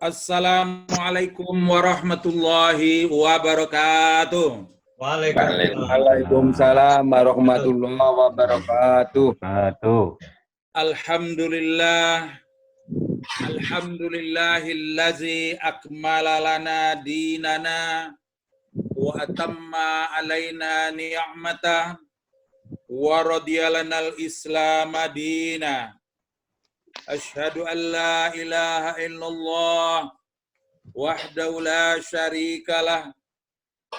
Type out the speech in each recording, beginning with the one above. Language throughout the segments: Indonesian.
Assalamualaikum warahmatullahi wabarakatuh. Waalaikumsalam warahmatullahi wabarakatuh. Alhamdulillah, alhamdulillahillazi akmala lana dinana wa atamma alaina ni'matah wa radiyalana al-islam dina. Asyhadu an la ilaha illallah wahdahu la syarikalah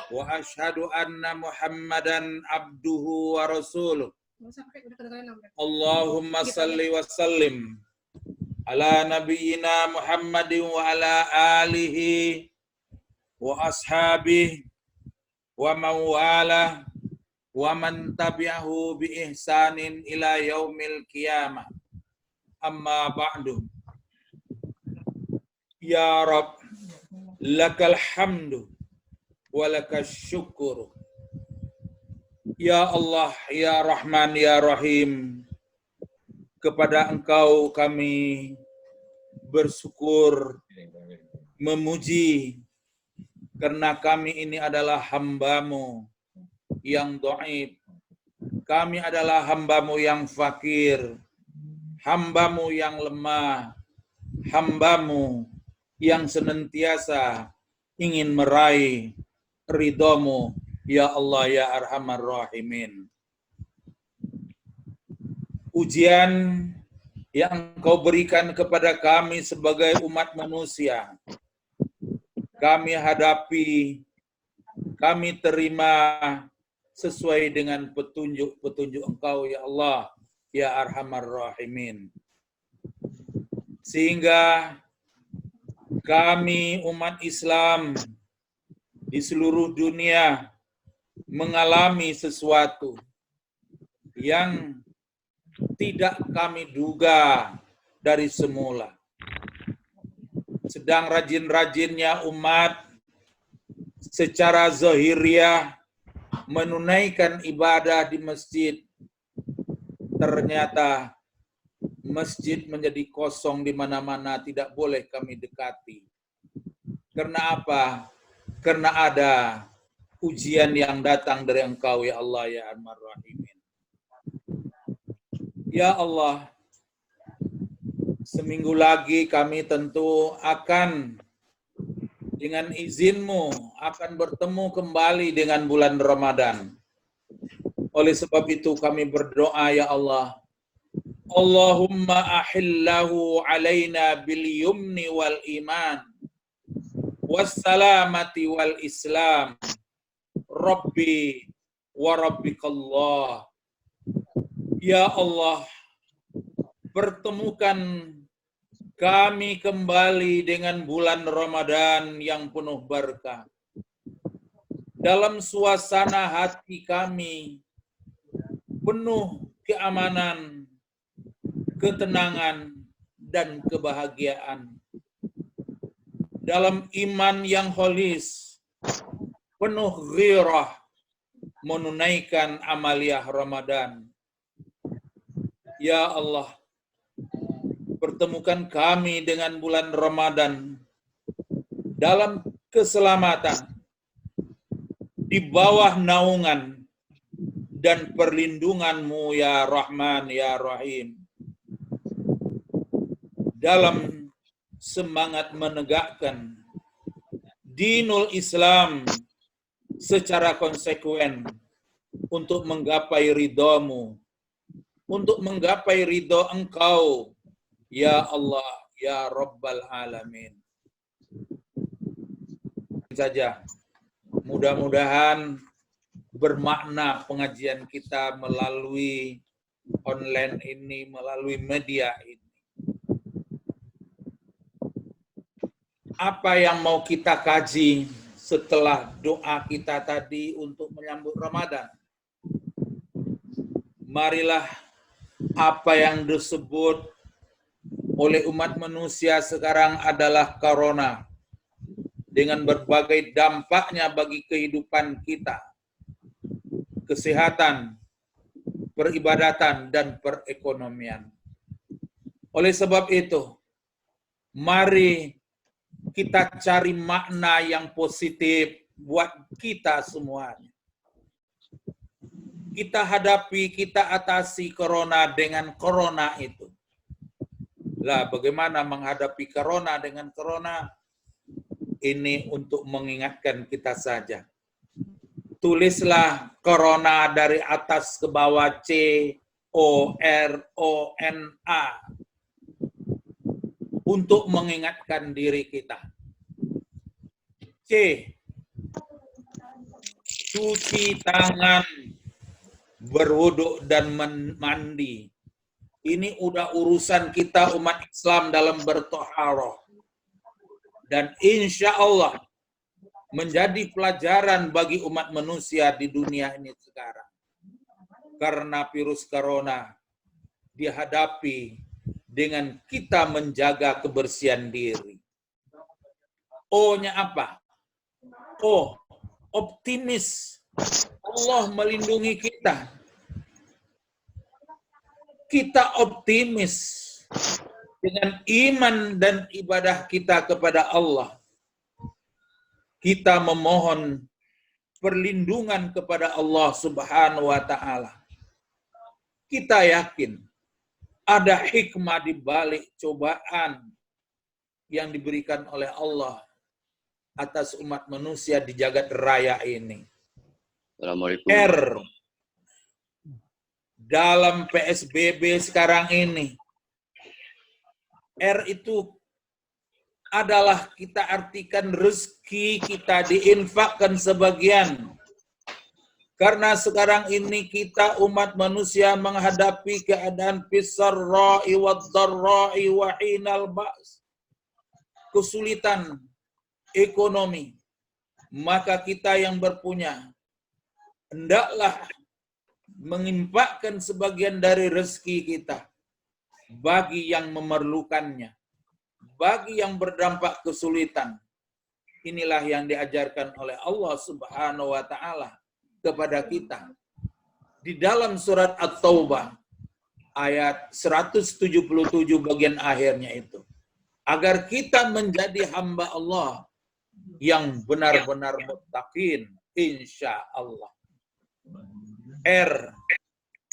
wa asyhadu anna Muhammadan abduhu wa rasuluh. Allahumma salli wa sallim ala nabiyyina Muhammadin wa ala alihi wa ashabihi wa man wala wa man tabi'ahu bi ihsanin ila yaumil qiyamah. Amma ba'du. Ya Rabb, lakal hamdu wa lakas syukur. Ya Allah, ya Rahman, ya Rahim, kepada Engkau kami bersyukur, memuji, karena kami ini adalah hamba-Mu yang dhaif. Kami adalah hamba-Mu yang fakir, hamba-Mu yang lemah, hamba-Mu yang senantiasa ingin meraih ridha-Mu, ya Allah, ya Arhamar Rahimin. Ujian yang Engkau berikan kepada kami sebagai umat manusia, kami hadapi, kami terima sesuai dengan petunjuk-petunjuk Engkau, ya Allah, ya Arhamar Rahimin. Sehingga kami umat Islam di seluruh dunia mengalami sesuatu yang tidak kami duga dari semula. Sedang rajin-rajinnya umat secara zahiriah menunaikan ibadah di masjid, ternyata masjid menjadi kosong di mana-mana, tidak boleh kami dekati. Karena apa? Karena ada ujian yang datang dari Engkau, ya Allah, ya Arhamar Rahimin. Ya Allah, seminggu lagi kami tentu akan dengan izin-Mu akan bertemu kembali dengan bulan Ramadan. Oleh sebab itu kami berdoa, ya Allah, Allahumma ahillahu alaina bil yumni wal iman wassalamati wal islam Rabbi wa rabbikallah. Ya Allah, pertemukan kami kembali dengan bulan Ramadan yang penuh berkah. Dalam suasana hati kami penuh keamanan, ketenangan, dan kebahagiaan. Dalam iman yang holis, penuh ghirah, menunaikan amaliyah Ramadan. Ya Allah, pertemukan kami dengan bulan Ramadan dalam keselamatan, di bawah naungan dan perlindungan-Mu, ya Rahman, ya Rahim. Dalam semangat menegakkan dinul Islam secara konsekuen untuk menggapai ridha-Mu, untuk menggapai ridha Engkau, ya Allah, ya Rabbal Alamin. Saja, mudah-mudahan bermakna pengajian kita melalui online ini, melalui media ini. Apa yang mau kita kaji setelah doa kita tadi untuk menyambut Ramadan? Marilah apa yang disebut oleh umat manusia sekarang adalah corona, dengan berbagai dampaknya bagi kehidupan kita, kesehatan, peribadatan, dan perekonomian. Oleh sebab itu, mari kita cari makna yang positif buat kita semuanya. Kita hadapi, kita atasi corona dengan corona itu. Lah, bagaimana menghadapi corona dengan corona? Ini untuk mengingatkan kita saja. Tulislah corona dari atas ke bawah, CORONA, untuk mengingatkan diri kita. C, cuci tangan, berwudu dan mandi. Ini udah urusan kita umat Islam dalam bertoharoh. Dan insya Allah menjadi pelajaran bagi umat manusia di dunia ini sekarang. Karena virus corona dihadapi dengan kita menjaga kebersihan diri. O-nya apa? O, optimis. Allah melindungi kita. Kita optimis dengan iman dan ibadah kita kepada Allah. Kita memohon perlindungan kepada Allah Subhanahu wa Ta'ala. Kita yakin ada hikmah di balik cobaan yang diberikan oleh Allah atas umat manusia di jagat raya ini. Assalamualaikum. R, dalam PSBB sekarang ini, R itu adalah kita artikan rezeki kita diinfakkan sebagian. Karena sekarang ini kita umat manusia menghadapi keadaan fisarra'i wad-dharra'i wa hinal ba's. Kesulitan ekonomi. Maka kita yang berpunya hendaklah menginfakkan sebagian dari rezeki kita bagi yang memerlukannya, bagi yang berdampak kesulitan. Inilah yang diajarkan oleh Allah Subhanahu wa Ta'ala kepada kita di dalam surat At-Taubah ayat 177 bagian akhirnya itu, agar kita menjadi hamba Allah yang benar-benar muttaqin insya Allah. R,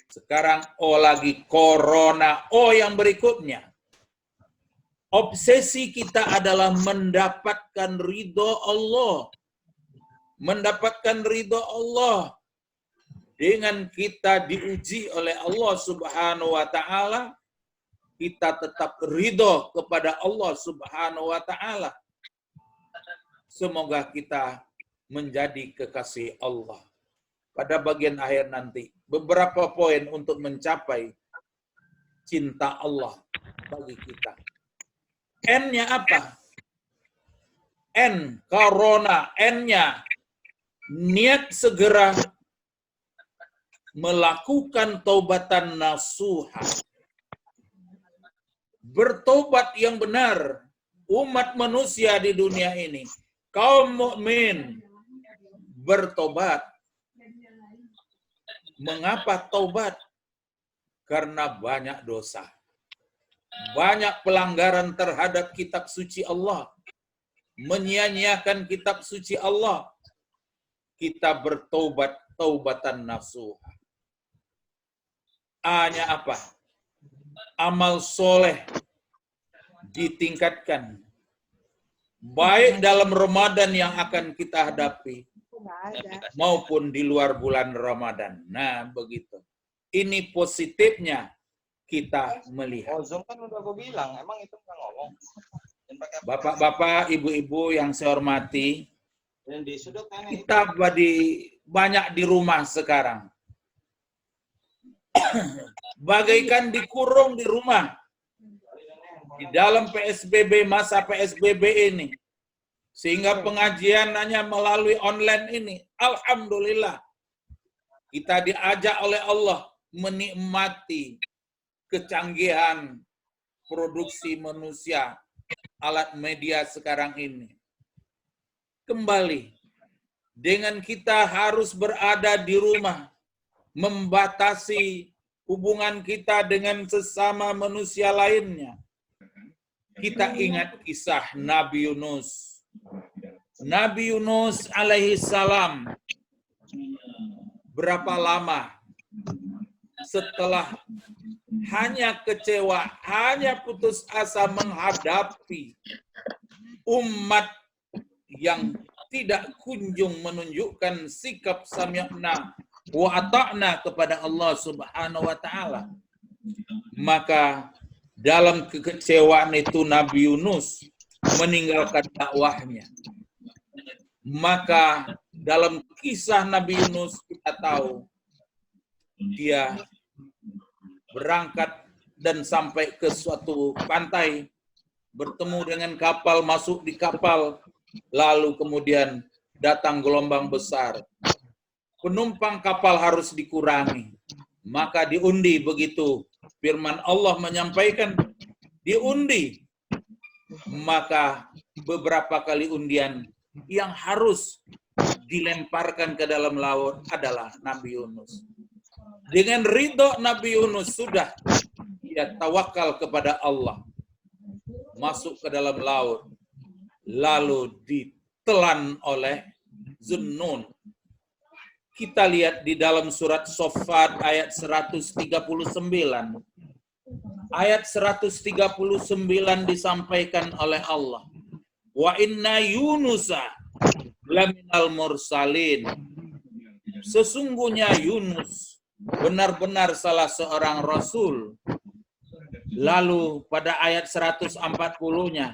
sekarang O lagi, corona. O yang berikutnya, obsesi kita adalah mendapatkan ridho Allah. Mendapatkan ridho Allah dengan kita diuji oleh Allah Subhanahu wa Ta'ala, kita tetap ridho kepada Allah Subhanahu wa Ta'ala. Semoga kita menjadi kekasih Allah. Pada bagian akhir nanti, beberapa poin untuk mencapai cinta Allah bagi kita. N-nya apa? N, corona. N-nya, niat segera melakukan taubatan nasuha. Bertobat yang benar. Umat manusia di dunia ini, kaum mukmin bertobat. Mengapa taubat? Karena banyak dosa. Banyak pelanggaran terhadap kitab suci Allah. Menyia-nyiakan kitab suci Allah. Kita bertobat, taubatan nasuha. A-nya apa? Amal soleh ditingkatkan. Baik dalam Ramadan yang akan kita hadapi, maupun di luar bulan Ramadan. Nah, begitu. Ini positifnya kita melihat. Oh, Zoom kan udah gue bilang, emang itu nggak ngomong. Bapak-bapak, ibu-ibu yang saya hormati, Dan di sudut kanan kita banyak di rumah sekarang. Bagaikan dikurung di rumah. Di dalam PSBB, masa PSBB ini. Sehingga pengajian hanya melalui online ini. Alhamdulillah. Kita diajak oleh Allah menikmati kecanggihan produksi manusia, alat media sekarang ini. Kembali, dengan kita harus berada di rumah, membatasi hubungan kita dengan sesama manusia lainnya. kita ingat kisah Nabi Yunus. Nabi Yunus alaihi salam berapa lama setelah hanya kecewa, hanya putus asa menghadapi umat yang tidak kunjung menunjukkan sikap sami'na wa ata'na kepada Allah Subhanahu wa taala. Maka dalam kekecewaan itu Nabi Yunus meninggalkan dakwahnya. Maka dalam kisah Nabi Yunus kita tahu dia berangkat dan sampai ke suatu pantai, bertemu dengan kapal, masuk di kapal, lalu kemudian datang gelombang besar. Penumpang kapal harus dikurangi. Maka diundi begitu. Firman Allah menyampaikan, diundi. Maka beberapa kali undian yang harus dilemparkan ke dalam laut adalah Nabi Yunus. Dengan ridho Nabi Yunus sudah dia tawakal kepada Allah. Masuk ke dalam laut. Lalu ditelan oleh Zunnun. Kita lihat di dalam surat Saffat ayat 139. Ayat 139 disampaikan oleh Allah. Wa inna Yunusa laminal mursalin. Sesungguhnya Yunus benar-benar salah seorang rasul. Lalu pada ayat 140-nya,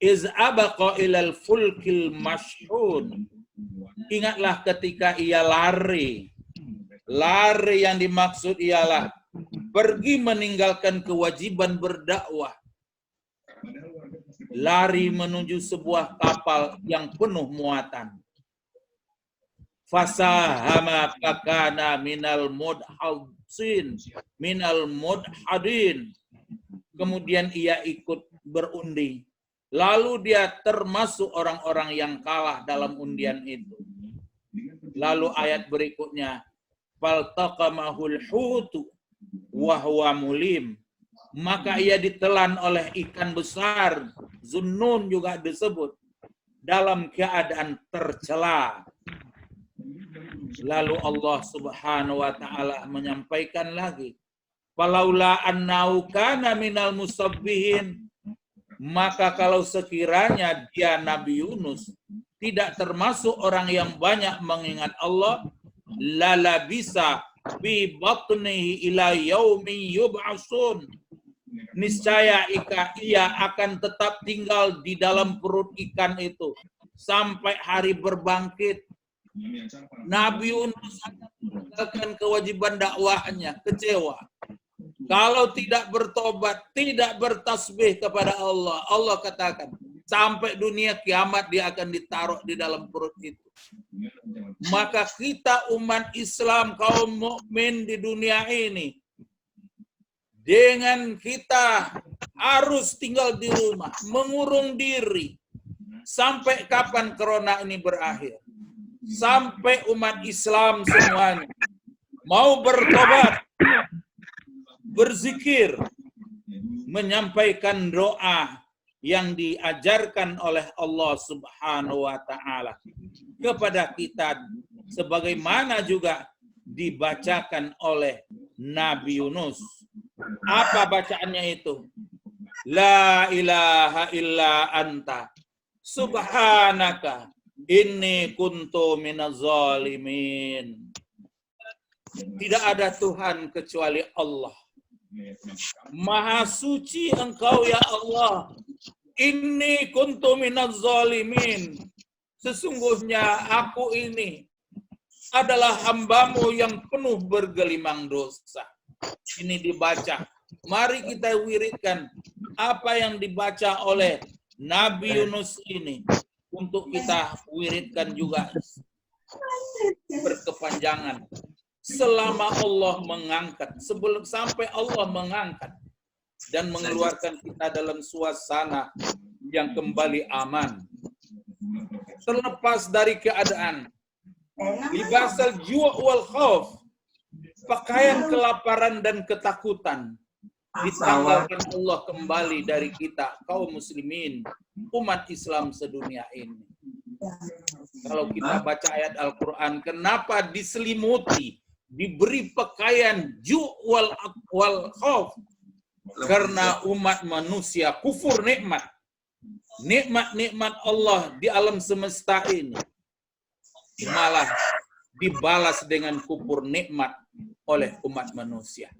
iz abaqa ilal fulkil mashhun. Ingatlah ketika ia lari. Lari yang dimaksud ialah pergi meninggalkan kewajiban berdakwah. Lari menuju sebuah kapal yang penuh muatan. Fasahama fakana minal mudhadin, minal mudhadin. Kemudian ia ikut berundi. Lalu dia termasuk orang-orang yang kalah dalam undian itu. Lalu ayat berikutnya, faltaqamahul hutu wa huwa mulim. Maka ia ditelan oleh ikan besar, Zunnun juga disebut, dalam keadaan tercela. Lalu Allah Subhanahu wa taala menyampaikan lagi, falaula annau kana minal musabbihin. Maka kalau sekiranya dia Nabi Yunus tidak termasuk orang yang banyak mengingat Allah, lala bisa fi batnihi ila yaumi yub'atsun. Niscaya ia akan tetap tinggal di dalam perut ikan itu sampai hari berbangkit. Nabi Yunus akan meninggalkan kewajiban dakwahnya, kecewa. Kalau tidak bertobat, tidak bertasbih kepada Allah, Allah katakan, sampai dunia kiamat dia akan ditaruh di dalam perut itu. Maka kita umat Islam, kaum mukmin di dunia ini, dengan kita harus tinggal di rumah, mengurung diri, sampai kapan corona ini berakhir. Sampai umat Islam semuanya mau bertobat, berzikir, menyampaikan doa yang diajarkan oleh Allah Subhanahu wa taala kepada kita, sebagaimana juga dibacakan oleh Nabi Yunus. Apa bacaannya itu? La ilaha illa anta subhanaka inni kuntu minaz zalimin. Tidak ada Tuhan kecuali Allah. Maha suci Engkau ya Allah. Inni kuntu minaz zalimin. Sesungguhnya aku ini adalah hamba-Mu yang penuh bergelimang dosa. Ini dibaca. Mari kita wiridkan apa yang dibaca oleh Nabi Yunus ini. Untuk kita wiridkan juga berkepanjangan. Selama Allah mengangkat, sebelum sampai Allah mengangkat dan mengeluarkan kita dalam suasana yang kembali aman. Terlepas dari keadaan libasal ju' wal khauf, pakaian kelaparan dan ketakutan, ditanggalkan Allah kembali dari kita, kaum muslimin, umat Islam sedunia ini. Kalau kita baca ayat Al-Quran, kenapa diselimuti, diberi pakaian ju' wal khauf? Karena umat manusia kufur nikmat. Nikmat-nikmat Allah di alam semesta ini malah dibalas dengan kufur nikmat oleh umat manusia.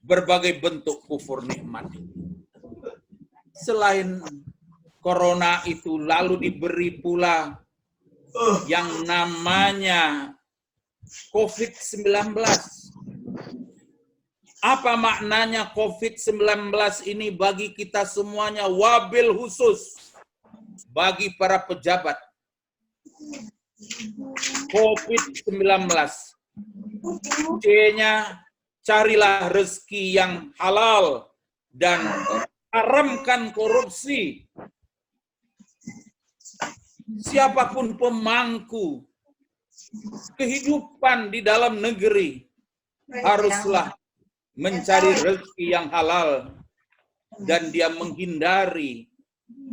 Berbagai bentuk kufur nikmat. Selain corona itu lalu diberi pula yang namanya COVID-19. Apa maknanya COVID-19 ini bagi kita semuanya? Wabil khusus bagi para pejabat. COVID-19. C-nya carilah rezeki yang halal dan haramkan korupsi. Siapapun pemangku kehidupan di dalam negeri haruslah mencari rezeki yang halal dan dia menghindari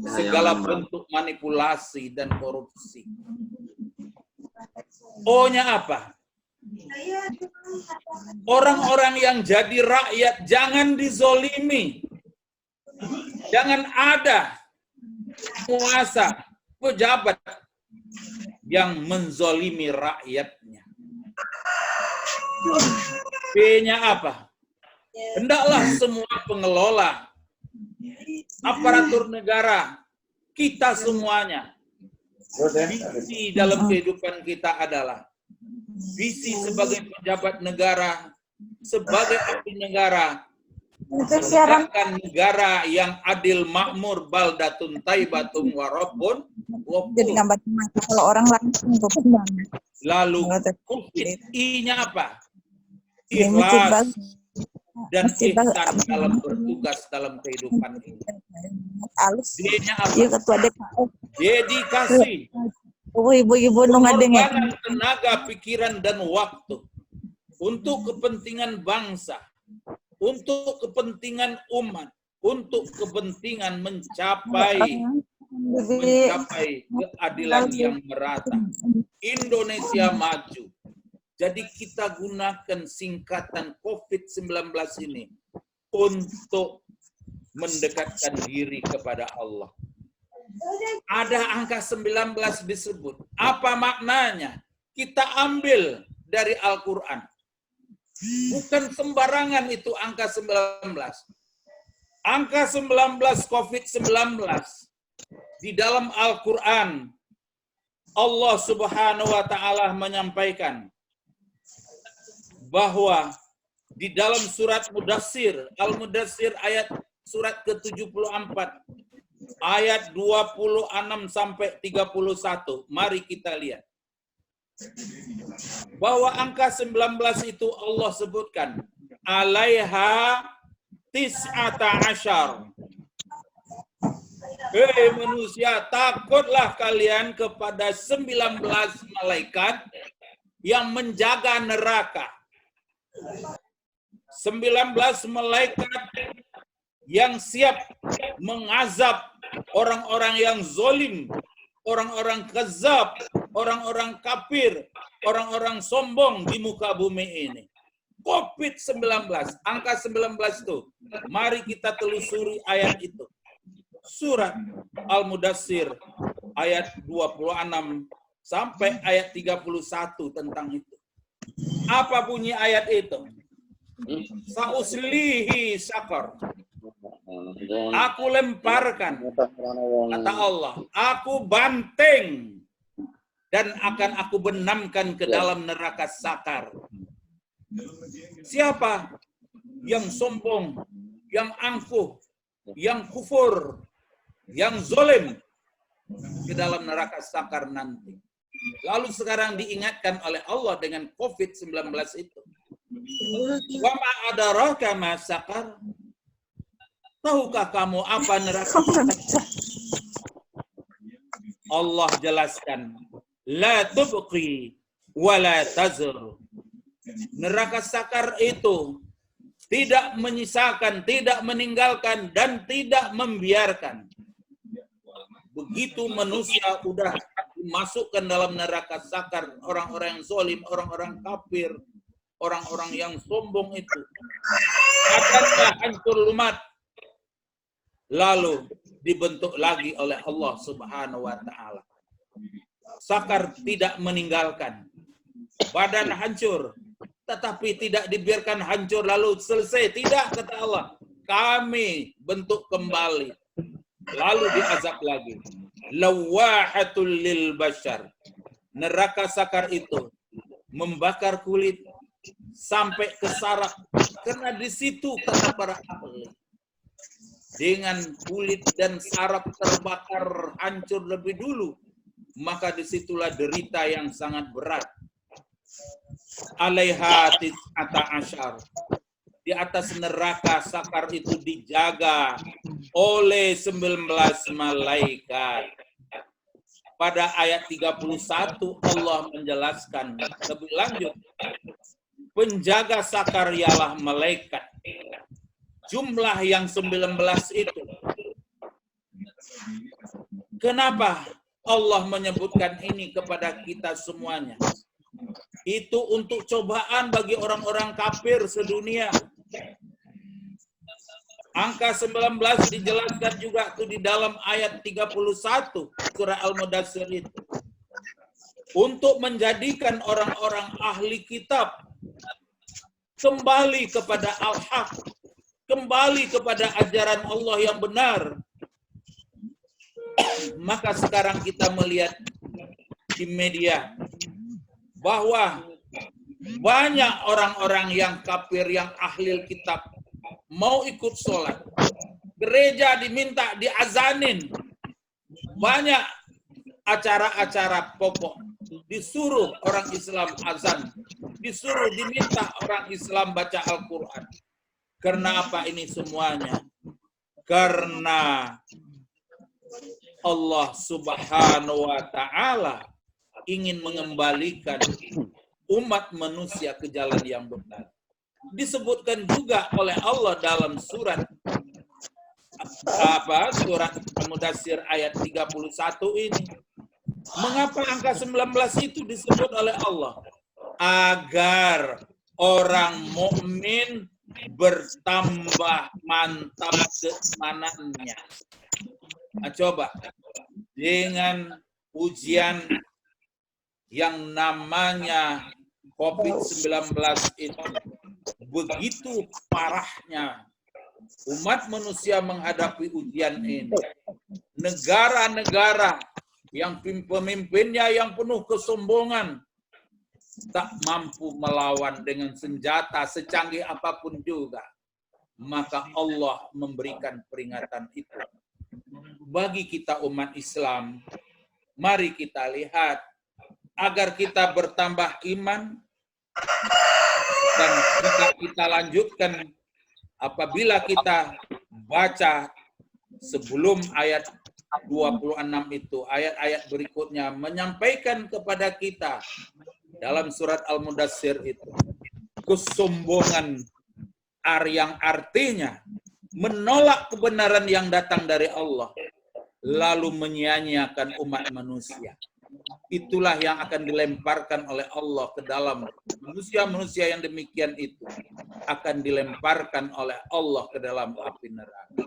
segala bentuk manipulasi dan korupsi. O-nya apa? Orang-orang yang jadi rakyat jangan dizolimi. Jangan ada penguasa, pejabat yang menzolimi rakyatnya. B-nya apa? Hendaklah semua pengelola, aparatur negara, kita semuanya, visi dalam kehidupan kita adalah visi sebagai pejabat negara, sebagai abdi negara, menegakkan negara yang adil, makmur, baldatun taibatun warabun wafur. Kalau orang langsung Lalu I-nya apa? Ikhlas dan ihsan dalam bertugas dalam kehidupan ini. D-nya apa? Dedikasi. Pengorbanan tenaga, pikiran, dan waktu untuk kepentingan bangsa, untuk kepentingan umat, untuk kepentingan mencapai keadilan yang merata. Indonesia maju. Jadi kita gunakan singkatan COVID-19 ini untuk mendekatkan diri kepada Allah. Ada angka 19 disebut. Apa maknanya? Kita ambil dari Al-Quran. Bukan sembarangan itu angka 19. Angka 19 COVID-19 di dalam Al-Quran Allah Subhanahu wa taala menyampaikan bahwa di dalam surat Mudassir, Al-Mudassir ayat surat ke-74 ayat 26 sampai 31. Mari kita lihat. Bahwa angka 19 itu Allah sebutkan alaiha tis'ata asyar. Hei manusia, takutlah kalian kepada 19 malaikat yang menjaga neraka. 19 malaikat yang siap mengazab orang-orang yang zolim, orang-orang kezab, orang-orang kafir, orang-orang sombong di muka bumi ini. COVID-19, angka 19 itu. Mari kita telusuri ayat itu. Surat Al-Mudassir ayat 26 sampai ayat 31 tentang itu. Apa bunyi ayat itu? Sa'uslihi sakar. Aku lemparkan, kata Allah, aku banting dan akan aku benamkan ke dalam neraka sakar. Siapa yang sombong, yang angkuh, yang kufur, yang zolim ke dalam neraka sakar nanti. Lalu sekarang diingatkan oleh Allah dengan COVID-19 itu. Wa ma adraka ma sakar? Tahukah kamu apa neraka? Allah jelaskan, la tubqi wa la tazur. Neraka sakar itu tidak menyisakan, tidak meninggalkan, dan tidak membiarkan. Begitu manusia udah dimasukkan dalam neraka sakar, orang-orang yang zalim, orang-orang kafir, orang-orang yang sombong itu akannya hancur lumat, lalu dibentuk lagi oleh Allah Subhanahu wa taala. Sakar tidak meninggalkan, badan hancur, tetapi tidak dibiarkan hancur lalu selesai. Tidak, kata Allah, kami bentuk kembali, lalu diazab lagi. Lawahatul lil bashar. Neraka sakar itu membakar kulit sampai ke saraf, karena di situ kata para ahli, dengan kulit dan saraf terbakar hancur lebih dulu, maka disitulah derita yang sangat berat. Alaiha tis'ata asyar. Di atas neraka sakar itu dijaga oleh 19 malaikat. Pada ayat 31 Allah menjelaskan lebih lanjut, penjaga sakar ialah malaikat. Jumlah yang 19 itu. Kenapa Allah menyebutkan ini kepada kita semuanya? Itu untuk cobaan bagi orang-orang kafir sedunia. Angka 19 dijelaskan juga tuh di dalam ayat 31 surah Al-Mudaththir itu. Untuk menjadikan orang-orang ahli kitab kembali kepada al-haq, kembali kepada ajaran Allah yang benar. Maka sekarang kita melihat di media bahwa banyak orang-orang yang kafir, yang ahli kitab mau ikut sholat. Gereja diminta diazanin. Banyak acara-acara pokok. Disuruh orang Islam azan. Disuruh diminta orang Islam baca Al-Quran. Karena apa ini semuanya? Karena Allah Subhanahu wa ta'ala ingin mengembalikan umat manusia ke jalan yang benar. Disebutkan juga oleh Allah dalam surat surat Al-Mudaththir ayat 31 ini. Mengapa angka 19 itu disebut oleh Allah? Agar orang mukmin bertambah mantap keimanannya. Nah, coba dengan ujian yang namanya COVID-19 itu, begitu parahnya umat manusia menghadapi ujian ini. Negara-negara yang pemimpinnya yang penuh kesombongan tak mampu melawan dengan senjata secanggih apapun juga. Maka Allah memberikan peringatan itu. Bagi kita umat Islam, mari kita lihat agar kita bertambah iman. Dan kita lanjutkan apabila kita baca sebelum ayat 26 itu, ayat-ayat berikutnya menyampaikan kepada kita dalam surat Al-Mudaththir itu kesombongan yang artinya menolak kebenaran yang datang dari Allah lalu menyia-nyiakan umat manusia. Itulah yang akan dilemparkan oleh Allah ke dalam manusia-manusia yang demikian itu akan dilemparkan oleh Allah ke dalam api neraka.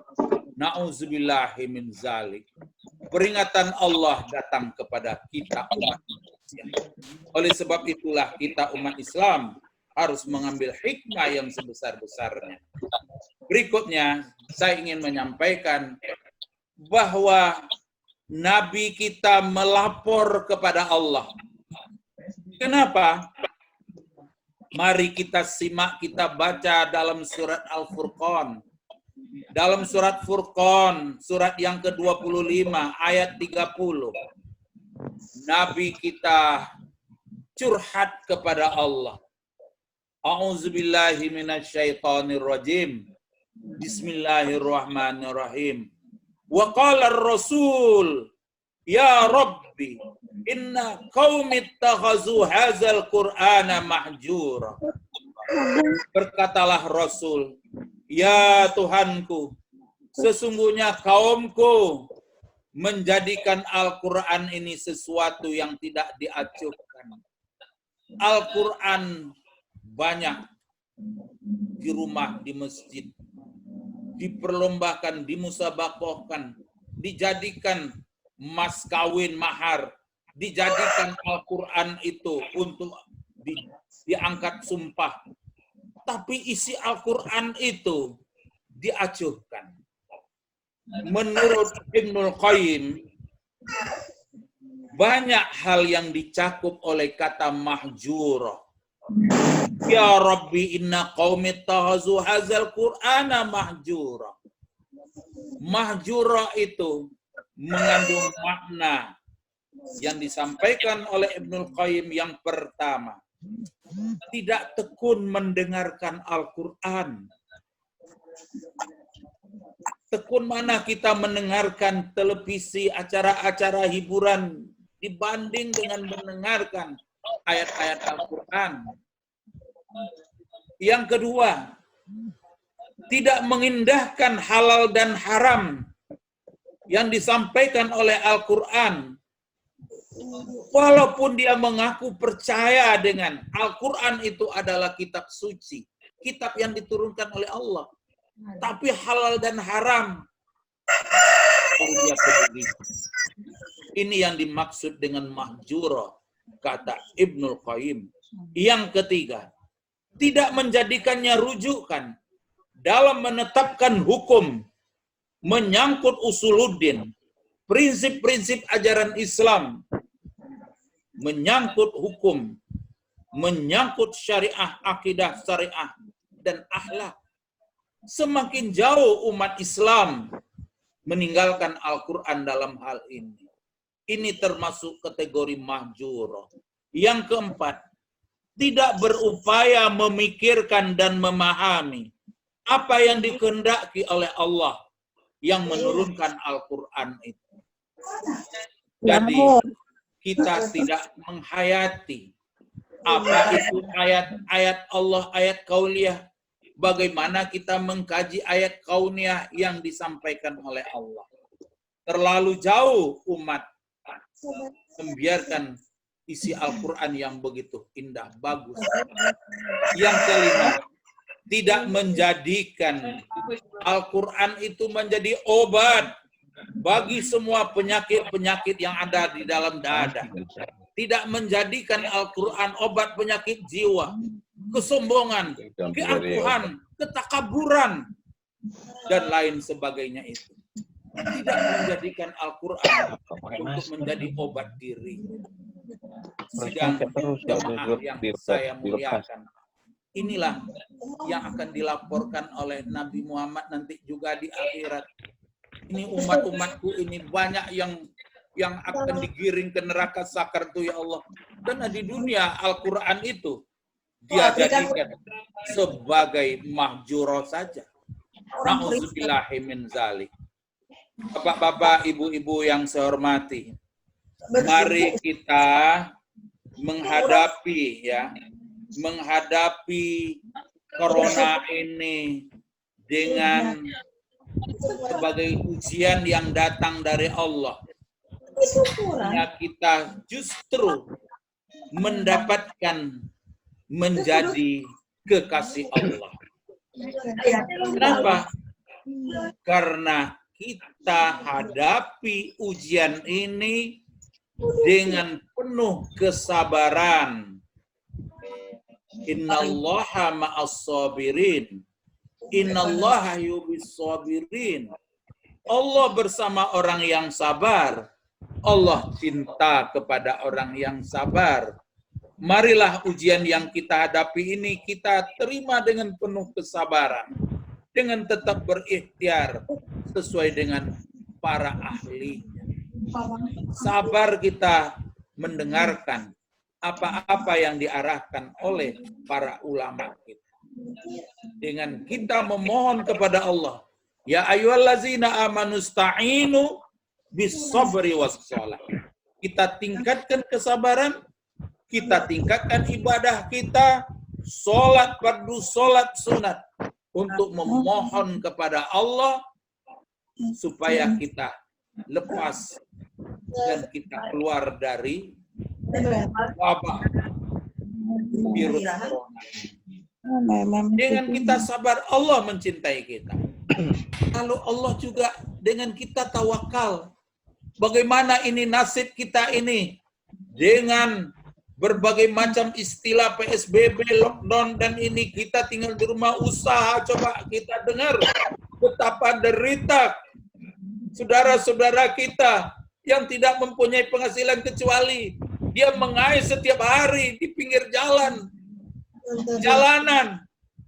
Na'udzubillahi min zalik. Peringatan Allah datang kepada kita umat manusia. Oleh sebab itulah kita umat Islam harus mengambil hikmah yang sebesar-besarnya. Berikutnya saya ingin menyampaikan bahwa Nabi kita melapor kepada Allah. Kenapa? Mari kita simak, kita baca dalam surat Al-Furqan. Dalam surat Furqan, surat yang ke-25, ayat 30. Nabi kita curhat kepada Allah. A'udzubillahi minasyaitonirrajim. Bismillahirrahmanirrahim. Wa qala ar-rasul ya rabbi inna qaumi ittakhazu hadzal qur'ana mahjura. Berkatalah Rasul, Ya Tuhanku, sesungguhnya kaumku menjadikan Al-Quran ini sesuatu yang tidak diacuhkan. Al-Quran banyak di rumah, di masjid, diperlombakan, dimusabakohkan, dijadikan mas kawin mahar, dijadikan Al-Quran itu untuk diangkat sumpah. Tapi isi Al-Quran itu diacuhkan. Menurut Ibnul Qayyim, banyak hal yang dicakup oleh kata mahjura. Ya Rabbi inna qaumi tahazu hazal Qur'ana mahjura. Mahjura itu mengandung makna yang disampaikan oleh Ibnul Qayyim yang pertama. Tidak tekun mendengarkan Al-Quran. Tekun mana kita mendengarkan televisi, acara-acara hiburan dibanding dengan mendengarkan ayat-ayat Al-Quran. Yang kedua, tidak mengindahkan halal dan haram yang disampaikan oleh Al-Quran. Walaupun dia mengaku percaya dengan Al-Quran itu adalah kitab suci, kitab yang diturunkan oleh Allah. Tapi halal dan haram, dia peduli. Ini yang dimaksud dengan mahjura, kata Ibnul Qayyim. Yang ketiga, tidak menjadikannya rujukan dalam menetapkan hukum, menyangkut usuluddin, prinsip-prinsip ajaran Islam, menyangkut hukum, menyangkut syariah, akidah syariah, dan akhlak. Semakin jauh umat Islam meninggalkan Al-Quran dalam hal ini. Ini termasuk kategori mahjura. Yang keempat, tidak berupaya memikirkan dan memahami apa yang dikehendaki oleh Allah yang menurunkan Al-Quran itu. Jadi, kita tidak menghayati apa itu ayat-ayat Allah, ayat kauliyah. Bagaimana kita mengkaji ayat kauniyah yang disampaikan oleh Allah. Terlalu jauh umat membiarkan isi Al-Quran yang begitu indah, bagus. Yang kelima, tidak menjadikan Al-Quran itu menjadi obat bagi semua penyakit-penyakit yang ada di dalam dada. Tidak menjadikan Al-Quran obat penyakit jiwa, kesombongan, keangkuhan, ketakaburan, dan lain sebagainya itu. Tidak menjadikan Al-Quran untuk menjadi obat diri. Sidang jemaah yang saya muliakan, inilah yang akan dilaporkan oleh Nabi Muhammad nanti juga di akhirat. Ini umat-umatku ini banyak yang akan digiring ke neraka sakar itu ya Allah. Karena di dunia Al-Quran itu dia jadikan sebagai mahjura saja. Na'udzubillahi min zalik. Bapak-bapak, ibu-ibu yang saya hormati, mari kita menghadapi corona ini dengan sebagai ujian yang datang dari Allah. Sehingga kita justru mendapatkan menjadi kekasih Allah. Kenapa? Karena kita hadapi ujian ini dengan penuh kesabaran. Innallaha ma'as sabirin. Innallaha yuhibbus sabirin. Allah bersama orang yang sabar. Allah cinta kepada orang yang sabar. Marilah ujian yang kita hadapi ini kita terima dengan penuh kesabaran. Dengan tetap berikhtiar sesuai dengan para ahlinya. Sabar kita mendengarkan apa-apa yang diarahkan oleh para ulama kita. Dengan kita memohon kepada Allah, ya ayyuhallazina amanu sta'inu bis-sabri was-shalah. Kita tingkatkan kesabaran, kita tingkatkan ibadah kita, sholat fardu, sholat sunat, untuk memohon kepada Allah supaya kita lepas dan kita keluar dari wabah virus corona. Dengan kita sabar, Allah mencintai kita. Kalau Allah juga dengan kita tawakal, bagaimana ini nasib kita ini dengan berbagai macam istilah PSBB, lockdown, dan ini kita tinggal di rumah usaha. Coba kita dengar betapa derita saudara-saudara kita yang tidak mempunyai penghasilan kecuali dia mengais setiap hari di pinggir jalanan.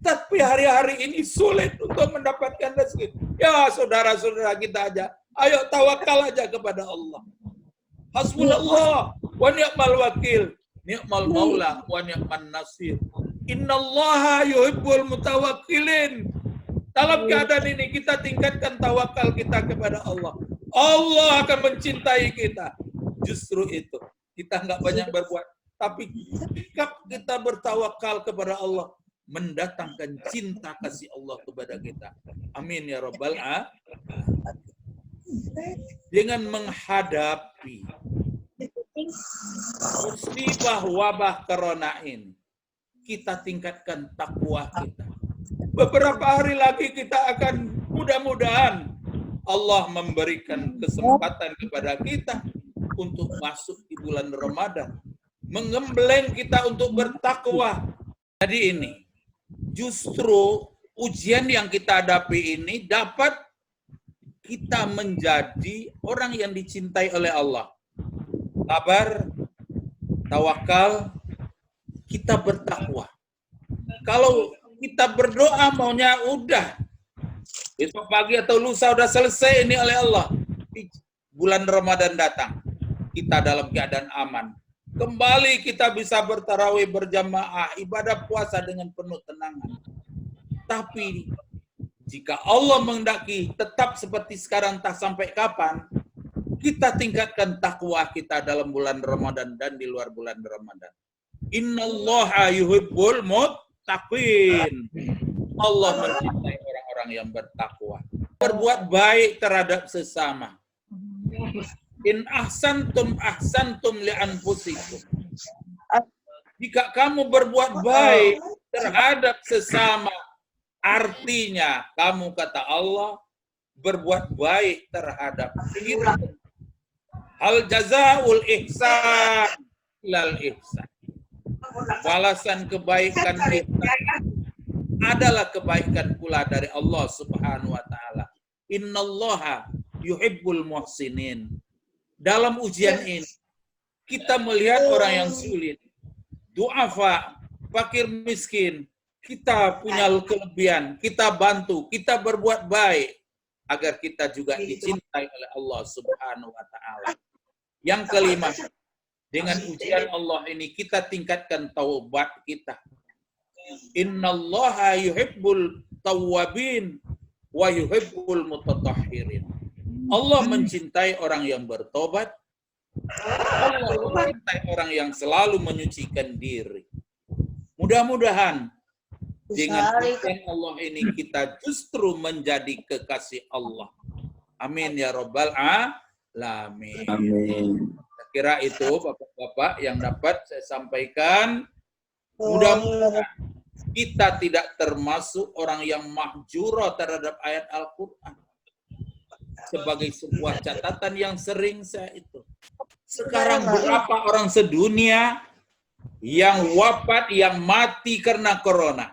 Tapi hari-hari ini sulit untuk mendapatkan rezeki. Ya saudara-saudara kita aja, ayo tawakal aja kepada Allah. Hasbunallah wa ni'mal wakil, ni'mal maula wa ni'man nasir. Innallaha yuhibbul mutawakkilin. Dalam keadaan ini kita tingkatkan tawakal kita kepada Allah. Allah akan mencintai kita. Justru itu. Kita nggak banyak berbuat. Tapi sikap kita bertawakal kepada Allah mendatangkan cinta kasih Allah kepada kita. Amin ya Rabbal alamin. Dengan menghadapi musibah wabah corona ini, kita tingkatkan takwa kita. Beberapa hari lagi kita akan mudah-mudahan Allah memberikan kesempatan kepada kita untuk masuk di bulan Ramadan, menggembleng kita untuk bertakwa. Jadi ini justru ujian yang kita hadapi ini dapat kita menjadi orang yang dicintai oleh Allah. Sabar, tawakal, kita bertakwa. Kalau kita berdoa maunya udah besok pagi atau lusa udah selesai ini oleh Allah. Bulan Ramadan datang, kita dalam keadaan aman. Kembali kita bisa bertarawih berjamaah, ibadah puasa dengan penuh tenangan. Tapi jika Allah menghendaki tetap seperti sekarang tak sampai kapan, kita tingkatkan takwa kita dalam bulan Ramadan dan di luar bulan Ramadan. Innallaha yuhibbul muttaqin. Allah mencintai orang-orang yang bertakwa. Berbuat baik terhadap sesama. In ahsantum ahsantum li anfusikum. Jika kamu berbuat baik terhadap sesama, artinya kamu, kata Allah, berbuat baik terhadap diri. Hal jazaul ihsan ilal ihsan. Balasan kebaikan ihsan adalah kebaikan pula dari Allah Subhanahu wa taala. Innallaha yuhibbul muhsinin. Dalam ujian ini kita melihat orang yang sulit, du'afa, fakir miskin, kita punya kelebihan, kita bantu, kita berbuat baik agar kita juga dicintai oleh Allah Subhanahu wa taala. Yang kelima, dengan ujian Allah ini kita tingkatkan taubat kita. Innallaha yuhibbul tawwabin wa yuhibbul mutatahhirin. Allah mencintai orang yang bertobat. Allah mencintai orang yang selalu menyucikan diri. Mudah-mudahan dengan ujian Allah ini kita justru menjadi kekasih Allah. Amin ya Rabbal alamin. Amin. Saya kira itu Bapak-bapak yang dapat saya sampaikan. Mudah-mudahan kita tidak termasuk orang yang mahjura terhadap ayat Al-Quran. Sebagai sebuah catatan yang sering saya itu. Sekarang berapa orang sedunia yang wafat, yang mati karena corona?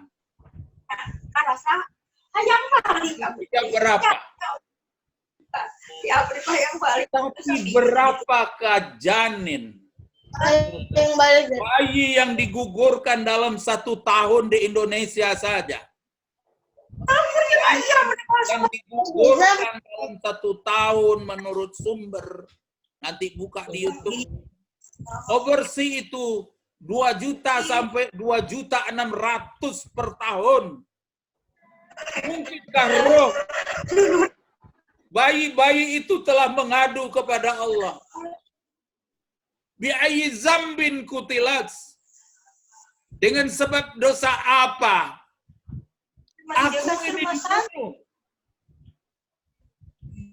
Tidak berapa. Tapi berapakah janin, bayi yang digugurkan dalam 1 tahun di Indonesia saja? Yang digugurkan dalam 1 tahun menurut sumber, nanti buka di YouTube, overseas itu 2 juta sampai 2.600.000 per tahun. Mungkinkah roh bayi-bayi itu telah mengadu kepada Allah? Bi'ayyi zambin kutilat. Dengan sebab dosa apa Aku ini dibunuh.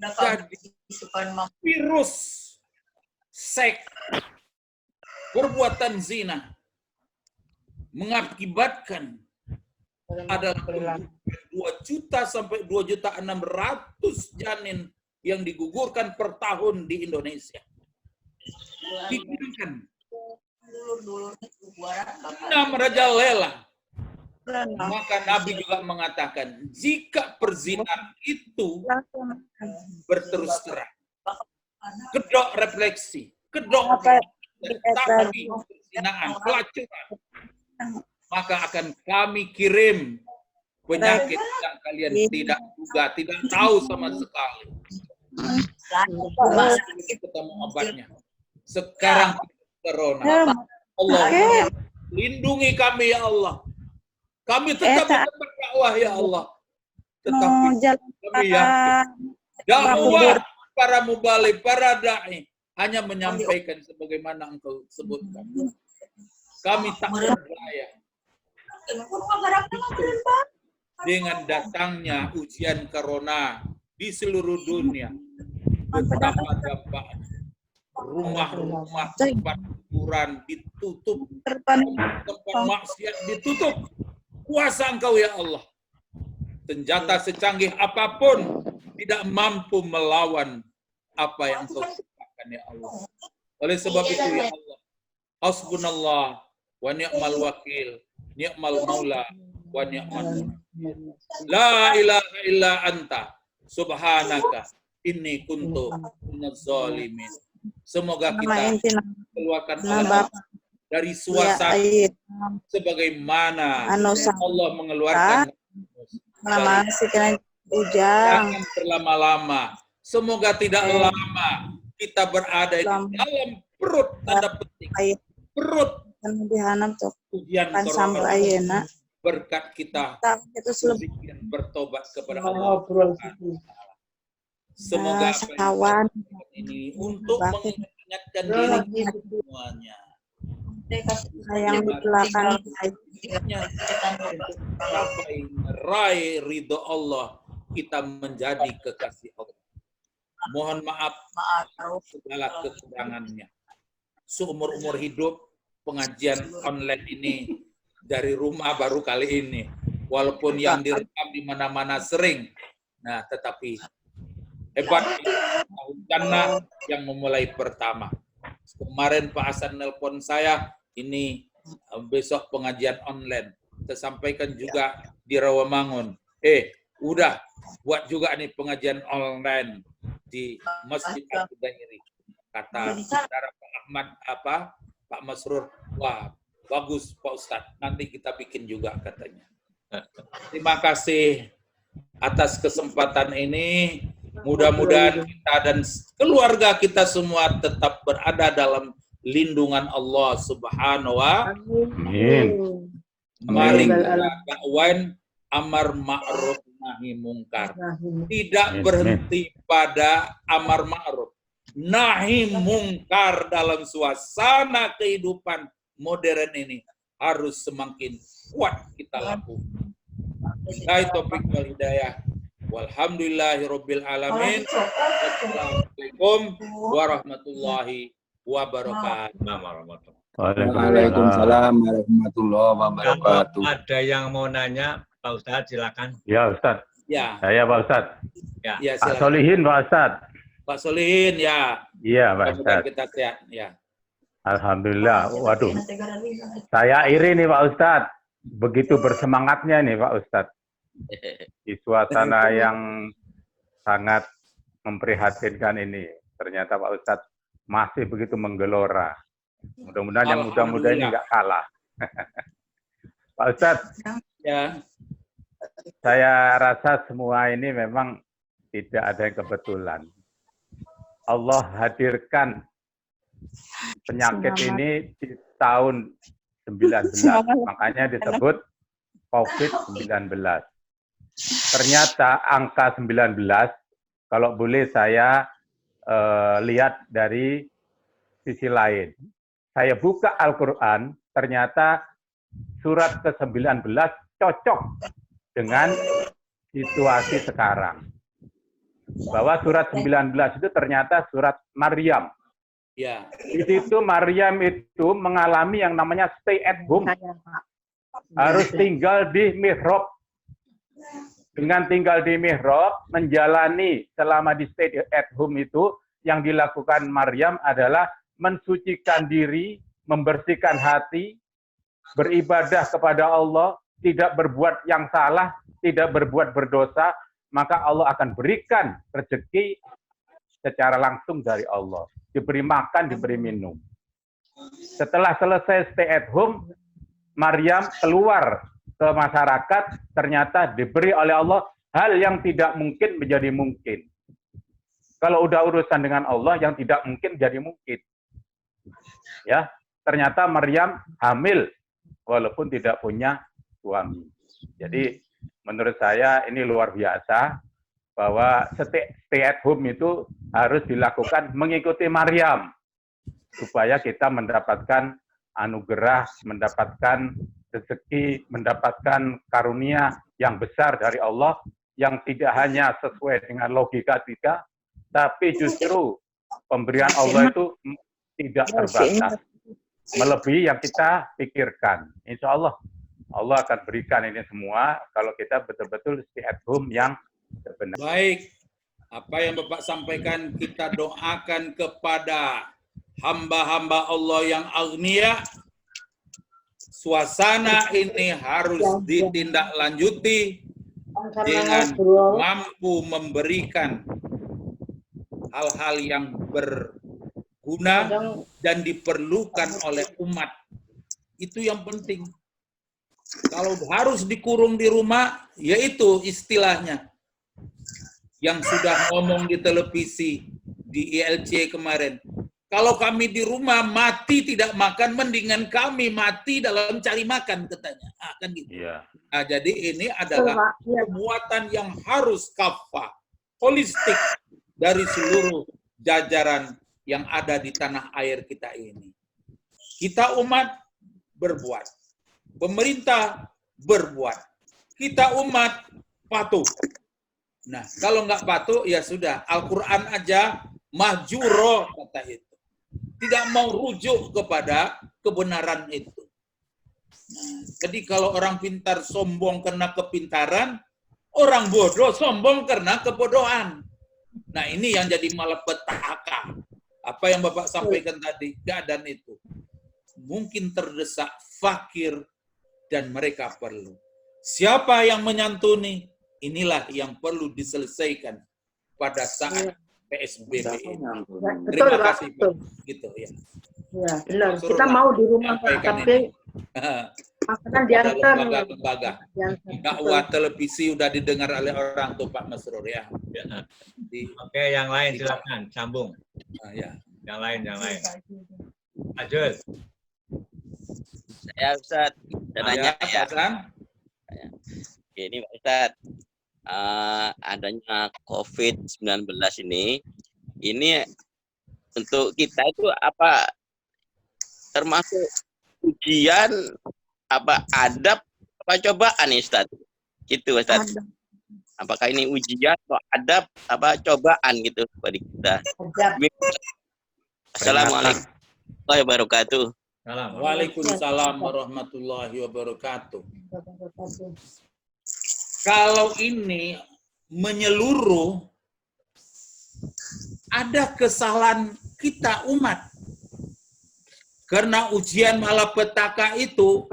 Jadi virus seks, perbuatan zina mengakibatkan adalah 2 juta sampai 2.600.000 janin yang digugurkan per tahun di Indonesia. Digunakan 6 merajalela. Maka Nabi juga mengatakan, jika perzinahan itu berterus terang, kedok refleksi, kedok tapi perzinahan, pelacuran, maka akan kami kirim penyakit yang kalian tidak duga, tidak tahu sama sekali. Ketemu obatnya. Sekarang corona. Allah, lindungi kami ya Allah. Kami tetap berdakwah ya Allah. Tetapi kami yakin dakwah para mubalik, para dai hanya menyampaikan sebagaimana engkau sebutkan. Kami tak berdaya. Dengan datangnya ujian corona di seluruh dunia, betapa dampaknya. Rumah-rumah, tempat hiburan ditutup, tempat maksiat ditutup. Kuasa engkau ya Allah. Senjata secanggih apapun tidak mampu melawan apa yang engkau ciptakan ya Allah. Oleh sebab itu ya Allah, hasbunallah wa ni'mal wakil, ni'mal maula wa ni'mal nasir. La ilaha illa anta subhanaka inni kuntu minaz zalimin. Semoga kita keluarkan dari suasana sebagaimana Allah mengeluarkan jangan berlama-lama. Semoga tidak lama kita berada di dalam perut, tanda petik, perut ujian corona. Berkat kita bertobat kepada Allah. Semoga ini untuk mengingatkan diri semuanya. Yang di belakang sampai meraih ridho Allah, kita menjadi kekasih Allah. Mohon maaf segala kekurangannya. Seumur-umur hidup pengajian online ini dari rumah baru kali ini. Walaupun yang direkam di mana-mana sering. Nah, tetapi hebat karena yang memulai pertama. Kemarin Pak Hasan nelpon saya, ini besok pengajian online. Saya sampaikan juga di Rawamangun. Udah buat juga nih pengajian online di Masjid Al-Dairi. Kata saudara Pak Ahmad Pak Masrur, wah bagus Pak Ustadz, nanti kita bikin juga katanya. Terima kasih atas kesempatan ini. Mudah-mudahan kita dan keluarga kita semua tetap berada dalam lindungan Allah Subhanahu wa Ta'ala. Mari kita dakwain amar ma'ruf nahi mungkar. Tidak berhenti pada amar ma'ruf. Nahi mungkar dalam suasana kehidupan modern ini harus semakin kuat kita lakukan. Billahi taufiq wal hidayah. Walhamdulillahirabbil alamin. Assalamualaikum warahmatullahi wabarakatuh. Waalaikumsalam warahmatullahi wabarakatuh. Ada yang mau nanya, Pak Ustadz, silakan. Ya Ustadz. Ya. Saya Pak Ustadz. Ya, Pak Solihin Pak Ustadz. Pak Solihin ya. Iya Pak Ustadz. Kita sehat ya. Alhamdulillah. Waduh. Saya iri nih Pak Ustadz. Begitu bersemangatnya nih Pak Ustadz. Di suasana yang sangat memprihatinkan ini. Ternyata Pak Ustadz masih begitu menggelora. Mudah-mudahan yang muda-muda ini nggak kalah. Pak Ustadz, ya. Saya rasa semua ini memang tidak ada yang kebetulan. Allah hadirkan penyakit ini di tahun 19. Makanya disebut COVID-19. Ternyata angka 19, kalau boleh saya lihat dari sisi lain. Saya buka Al-Quran, ternyata surat ke-19 cocok dengan situasi sekarang. Bahwa surat 19 itu ternyata surat Maryam. Ya. Di situ Maryam itu mengalami yang namanya stay at home. Harus tinggal di mihrab. Dengan tinggal di mihrab, menjalani selama di stay at home itu, yang dilakukan Maryam adalah mensucikan diri, membersihkan hati, beribadah kepada Allah, tidak berbuat yang salah, tidak berbuat berdosa, maka Allah akan berikan rezeki secara langsung dari Allah. Diberi makan, diberi minum. Setelah selesai stay at home, Maryam keluar ke masyarakat, ternyata diberi oleh Allah hal yang tidak mungkin menjadi mungkin. Kalau udah urusan dengan Allah, yang tidak mungkin jadi mungkin. Ya, ternyata Maryam hamil walaupun tidak punya suami. Jadi menurut saya ini luar biasa bahwa stay at home itu harus dilakukan mengikuti Maryam supaya kita mendapatkan anugerah, mendapatkan rezeki, mendapatkan karunia yang besar dari Allah yang tidak hanya sesuai dengan logika kita, tapi justru pemberian Allah itu tidak terbatas, melebihi yang kita pikirkan. Insya Allah, Allah akan berikan ini semua kalau kita betul-betul stay at home yang benar. Baik, apa yang Bapak sampaikan kita doakan kepada hamba-hamba Allah yang agnia. Suasana ini harus ditindaklanjuti dengan mampu memberikan hal-hal yang berguna dan diperlukan oleh umat. Itu yang penting. Kalau harus dikurung di rumah, yaitu istilahnya yang sudah ngomong di televisi, di ILC kemarin. Kalau kami di rumah mati tidak makan, mendingan kami mati dalam cari makan, katanya. Kan gitu. Iya. Nah, jadi ini adalah perbuatan yang harus kafah, holistik dari seluruh jajaran yang ada di tanah air kita ini. Kita umat berbuat, pemerintah berbuat, kita umat patuh. Nah, kalau nggak patuh, ya sudah. Al-Quran aja mahjuro, kata itu. Tidak mau rujuk kepada kebenaran itu. Nah, jadi kalau orang pintar sombong karena kepintaran, orang bodoh sombong karena kebodohan. Nah, ini yang jadi malapetaka. Apa yang Bapak sampaikan tadi, keadaan itu. Mungkin terdesak, fakir, dan mereka perlu. Siapa yang menyantuni? Inilah yang perlu diselesaikan pada saat PSBB ini. Terima kasih, Pak. Gitu ya. Ya, benar. Kita mau di rumah, Pak, tapi makanan diantar. Lembaga. Dakwah televisi udah didengar oleh orang tuh, Pak Masrur ya. Oke, yang lain silakan sambung. Ya. Yang lain. Ajul. Saya Ustaz, saya nanya ya. Ini Pak Ustaz, adanya COVID-19 ini untuk kita itu apa termasuk ujian, apa adab, apa cobaan nih Ustaz? Gitu Ustaz. Apakah ini ujian atau adab, apa cobaan gitu bagi kita? Assalamualaikum warahmatullahi wabarakatuh. Waalaikumsalam warahmatullahi wabarakatuh. Kalau ini menyeluruh, ada kesalahan kita umat. Karena ujian malapetaka itu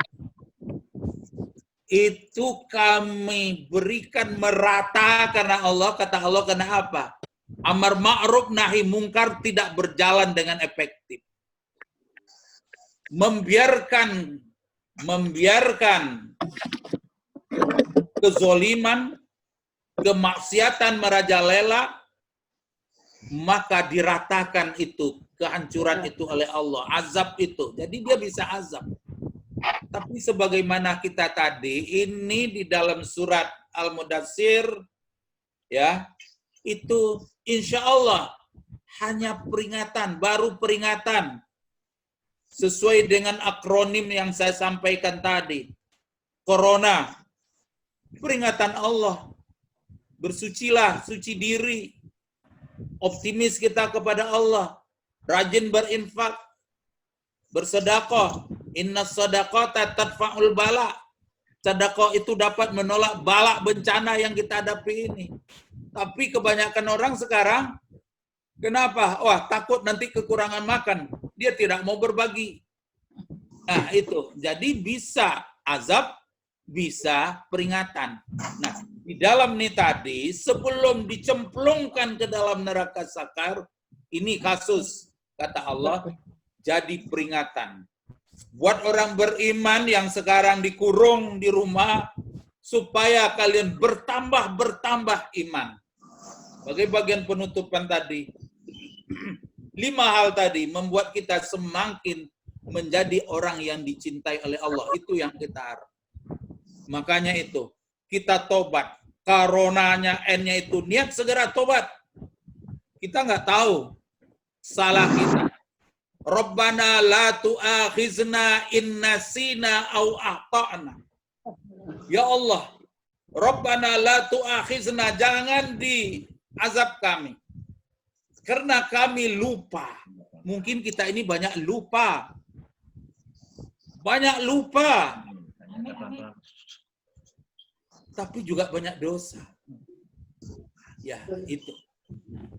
kami berikan merata karena Allah, kata Allah, karena apa? Amar ma'ruf nahi mungkar tidak berjalan dengan efektif. Membiarkan kezoliman, kemaksiatan merajalela, maka diratakan itu, kehancuran itu oleh Allah, azab itu. Jadi dia bisa azab. Tapi sebagaimana kita tadi, ini di dalam surat Al-Mudatsir, ya, itu insya Allah hanya peringatan, baru peringatan. Sesuai dengan akronim yang saya sampaikan tadi. Corona, Peringatan Allah. Bersucilah, suci diri. Optimis kita kepada Allah. Rajin berinfak. Bersedekah. Inna sadaqata tadfa'ul bala. Sedekah itu dapat menolak bala bencana yang kita hadapi ini. Tapi kebanyakan orang sekarang, kenapa? Wah, takut nanti kekurangan makan. Dia tidak mau berbagi. Nah, itu. Jadi bisa azab, bisa peringatan. Nah, di dalam nih tadi, sebelum dicemplungkan ke dalam neraka sakar, ini kasus, kata Allah, jadi peringatan. Buat orang beriman yang sekarang dikurung di rumah, supaya kalian bertambah iman. Sebagai bagian penutupan tadi, 5 hal tadi membuat kita semakin menjadi orang yang dicintai oleh Allah. Itu yang kita harap. Makanya itu, kita tobat. Karonanya, N-nya itu, niat segera tobat. Kita nggak tahu salah kita. Rabbana la tu'akhizna in nasina au akhtana. Ya Allah, Rabbana la tu'akhizna, jangan diazab kami. Karena kami lupa. Mungkin kita ini banyak lupa. Banyak lupa. Tapi juga banyak dosa. Ya, itu.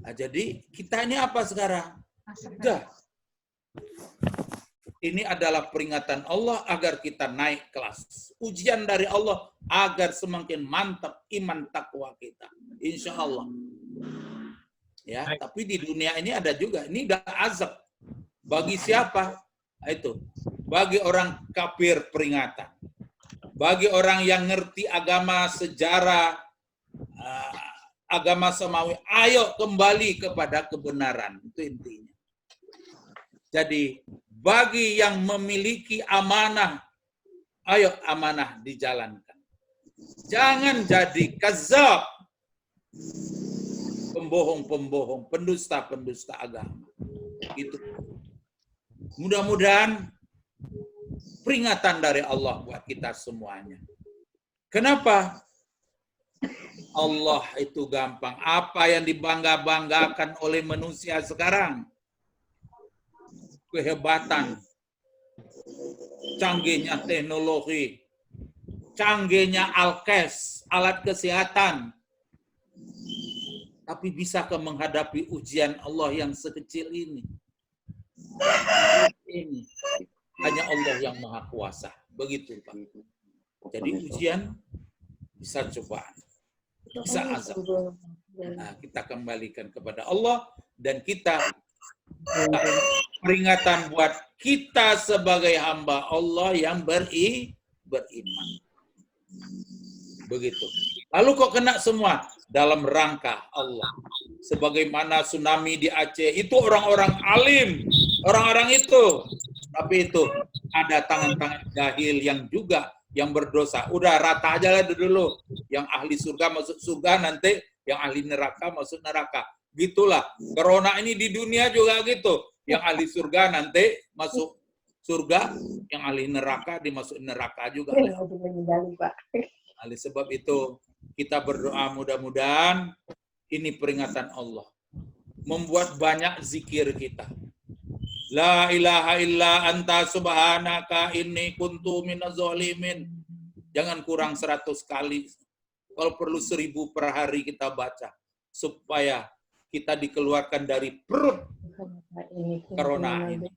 Nah, jadi kita ini apa sekarang? Sudah. Ini adalah peringatan Allah agar kita naik kelas. Ujian dari Allah agar semakin mantap iman takwa kita. Insya Allah. Ya, tapi di dunia ini ada juga. Ini udah azab. Bagi siapa? Itu. Bagi orang kafir peringatan. Bagi orang yang ngerti agama, sejarah, agama samawi, ayo kembali kepada kebenaran. Itu intinya. Jadi, bagi yang memiliki amanah, ayo amanah dijalankan. Jangan jadi kazab, pembohong-pembohong, pendusta-pendusta agama. Gitu. Mudah-mudahan peringatan dari Allah buat kita semuanya. Kenapa? Allah itu gampang. Apa yang dibangga-banggakan oleh manusia sekarang? Kehebatan, canggihnya teknologi, canggihnya alkes, alat kesehatan. Tapi bisakah menghadapi ujian Allah yang sekecil ini? Ini hanya Allah yang Maha Kuasa. Begitu, Pak. Jadi ujian bisa cobaan, bisa azab. Nah, kita kembalikan kepada Allah dan kita peringatan buat kita sebagai hamba Allah yang beriman. Begitu. Lalu kok kena semua? Dalam rangka Allah. Sebagaimana tsunami di Aceh, itu orang-orang alim. Orang-orang itu. Tapi itu ada tangan-tangan jahil yang juga yang berdosa. Udah rata aja lah dulu. Yang ahli surga masuk surga, nanti yang ahli neraka masuk neraka. Gitulah. Corona ini di dunia juga gitu. Yang ahli surga nanti masuk surga, yang ahli neraka dimasukin neraka juga. Oleh sebab itu, kita berdoa mudah-mudahan ini peringatan Allah. Membuat banyak zikir kita. La ilaha illa anta subhanaka inni kuntu minaz zalimin. Jangan kurang 100 kali. Kalau perlu 1000 per hari kita baca. Supaya kita dikeluarkan dari perut corona ini.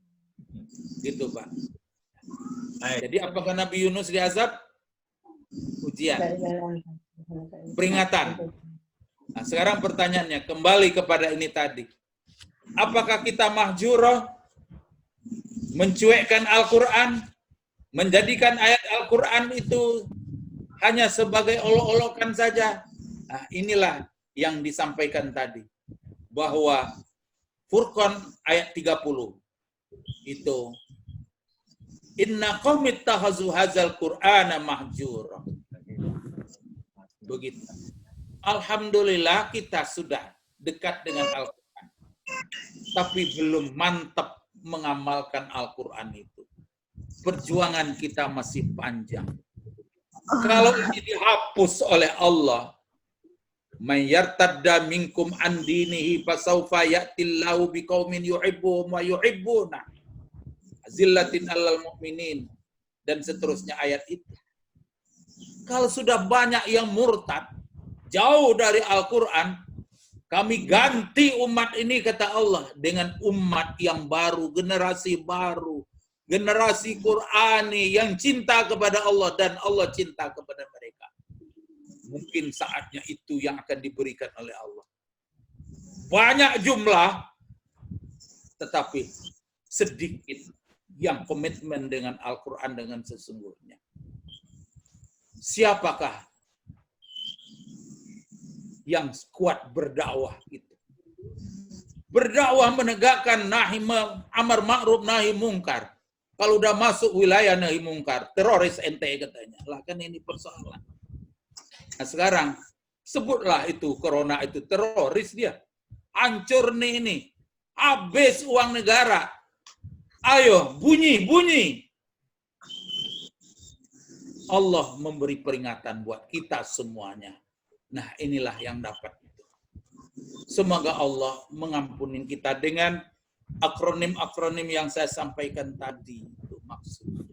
Gitu, Pak. Jadi apakah Nabi Yunus diazab? Ujian. Peringatan. Nah, sekarang pertanyaannya, kembali kepada ini tadi. Apakah kita mahjurah? Mencuekkan Al-Quran? Menjadikan ayat Al-Quran itu hanya sebagai olok-olokan saja? Nah, inilah yang disampaikan tadi. Bahwa Furqan ayat 30 itu inna qaumit tahazu hadzal qur'ana mahjura. Begitu. Alhamdulillah kita sudah dekat dengan Al-Qur'an. Tapi belum mantap mengamalkan Al-Qur'an itu. Perjuangan kita masih panjang. Kalau ini dihapus oleh Allah, "May yartadda minkum an dinihi fasawfa ya'tillahu biqaumin yuhibbuhum wa yuhibbuna azillatin 'alal mu'minin," dan seterusnya ayat itu. Kalau sudah banyak yang murtad, jauh dari Al-Quran, kami ganti umat ini, kata Allah, dengan umat yang baru, generasi baru, generasi Qur'ani yang cinta kepada Allah dan Allah cinta kepada mereka. Mungkin saatnya itu yang akan diberikan oleh Allah. Banyak jumlah, tetapi sedikit yang komitmen dengan Al-Quran dengan sesungguhnya. Siapakah yang kuat berdakwah itu? Berdakwah menegakkan amar ma'ruf nahi mungkar. Kalau udah masuk wilayah nahi mungkar, teroris ente katanya. Lah kan ini persoalan. Nah sekarang, sebutlah itu corona itu teroris dia. Hancur nih ini. Habis uang negara. Ayo, bunyi. Allah memberi peringatan buat kita semuanya. Nah inilah yang dapat itu. Semoga Allah mengampuni kita dengan akronim-akronim yang saya sampaikan tadi. Itu maksud.